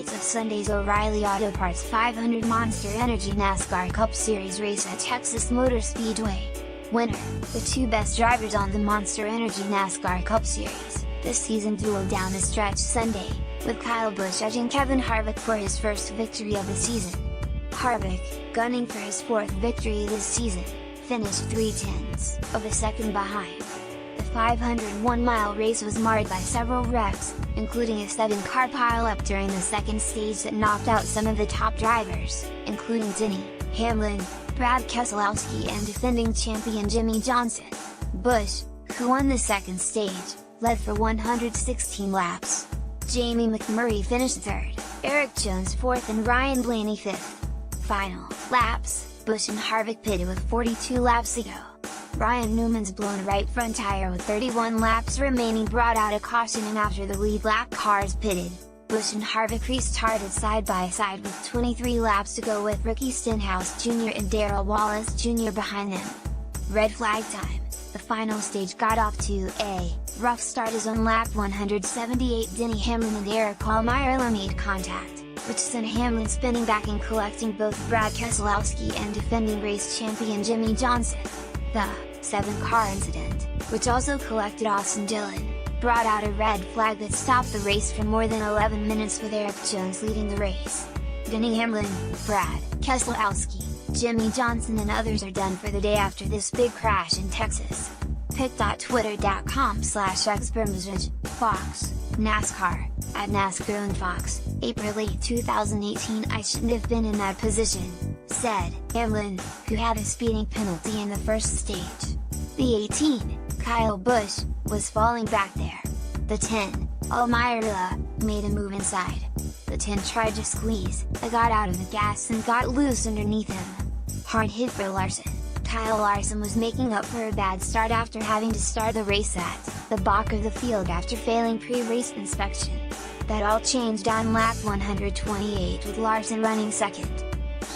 highlights of Sunday's O'Reilly Auto Parts 500 Monster Energy NASCAR Cup Series race at Texas Motor Speedway. Winner: the two best drivers on the Monster Energy NASCAR Cup Series this season dueled down the stretch Sunday, with Kyle Busch edging Kevin Harvick for his first victory of the season. Harvick, gunning for his fourth victory this season, finished 0.3 of a second behind. The 501-mile race was marred by several wrecks, including a 7-car pileup during the second stage that knocked out some of the top drivers, including Denny Hamlin, Brad Keselowski and defending champion Jimmie Johnson. Busch, who won the second stage, led for 116 laps. Jamie McMurray finished third, Eric Jones fourth and Ryan Blaney fifth. Final laps: Busch and Harvick pitted with 42 laps to go. Ryan Newman's blown right front tire with 31 laps remaining brought out a caution, and after the lead lap cars pitted, Busch and Harvick restarted side by side with 23 laps to go, with Ricky Stenhouse Jr. and Darrell Wallace Jr. behind them. Red flag time: the final stage got off to a rough start as on lap 178 Denny Hamlin and Eric Almirola made contact, which sent Hamlin spinning back and collecting both Brad Keselowski and defending race champion Jimmie Johnson. The 7-car incident, which also collected Austin Dillon, brought out a red flag that stopped the race for more than 11 minutes, with Eric Jones leading the race. Denny Hamlin, Brad Keselowski, Jimmie Johnson and others are done for the day after this big crash in Texas. pic.twitter.com/xbermsage, Fox, NASCAR, at NASCAR and Fox, April 8, 2018. "I shouldn't have been in that position," said Hamlin, who had a speeding penalty in the first stage. The 18, Kyle Busch, was falling back there. The 10, Almirola, made a move inside. The 10 tried to squeeze, but got out of the gas and got loose underneath him. Hard hit for Larson. Kyle Larson was making up for a bad start after having to start the race at the back of the field after failing pre-race inspection. That all changed on lap 128 with Larson running second.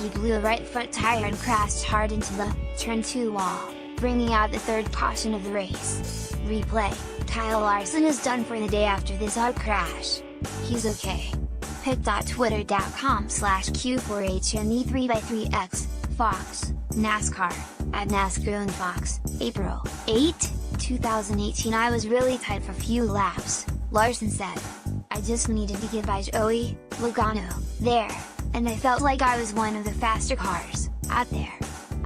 He blew a right front tire and crashed hard into the turn 2 wall, bringing out the third caution of the race. Replay: Kyle Larson is done for the day after this hard crash. He's okay. pic.twitter.com/Q4HNE3x3, Fox, NASCAR, at NASCAR and Fox, April 8, 2018. "I was really tight for few laps," Larson said. "I just needed to get by Joey Logano there, and I felt like I was one of the faster cars out there.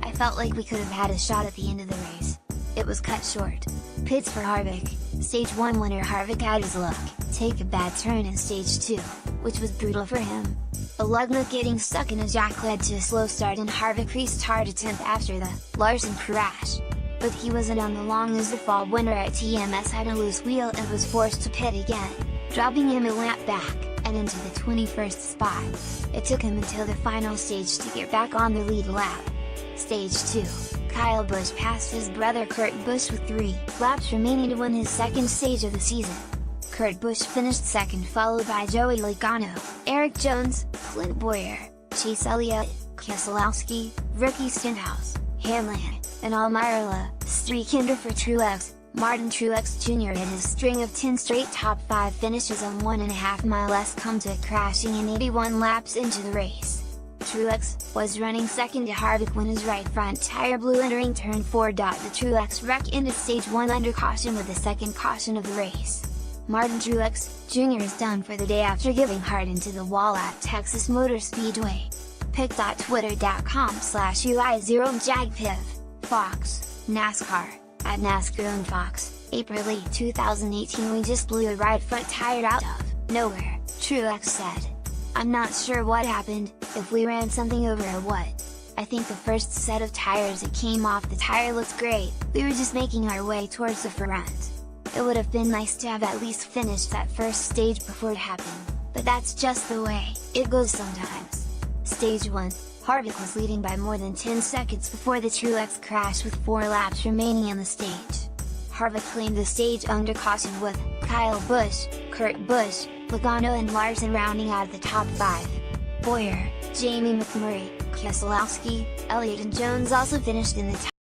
I felt like we could have had a shot at the end of the race. It was cut short." Pits for Harvick: Stage 1 winner Harvick had his luck take a bad turn in Stage 2, which was brutal for him. A lug nut getting stuck in a jack led to a slow start, and Harvick restarted 10th after the Larson crash. But he wasn't on the long as the fall winner at TMS had a loose wheel and was forced to pit again, dropping him a lap back, and into the 21st spot. It took him until the final stage to get back on the lead lap. Stage 2, Kyle Busch passed his brother Kurt Busch with 3 laps remaining to win his second stage of the season. Kurt Busch finished second, followed by Joey Logano, Eric Jones, Clint Bowyer, Chase Elliott, Keselowski, Ricky Stenhouse, Hamlin, and Almirola. Streakinder for Truex: Martin Truex Jr. and his string of 10 straight top 5 finishes on 1.5 miles come to crashing in 81 laps into the race. Truex was running second to Harvick when his right front tire blew entering turn 4. The Truex wreck into Stage 1 under caution with the second caution of the race. Martin Truex Jr. is done for the day after giving hard into the wall at Texas Motor Speedway. pic.twitter.com/UI0JagPiv, Fox, NASCAR, at NASCAR and Fox, April 8, 2018. "We just blew a right front tire out of nowhere," Truex said. "I'm not sure what happened, if we ran something over or what. I think the first set of tires that came off the tire looked great, we were just making our way towards the front. It would have been nice to have at least finished that first stage before it happened, but that's just the way it goes sometimes." Stage 1, Harvick was leading by more than 10 seconds before the Truex crash with 4 laps remaining in the stage. Harvick claimed the stage under caution with Kyle Busch, Kurt Busch, Logano and Larson rounding out the top 5. Bowyer, Jamie McMurray, Keselowski, Elliott and Jones also finished in the top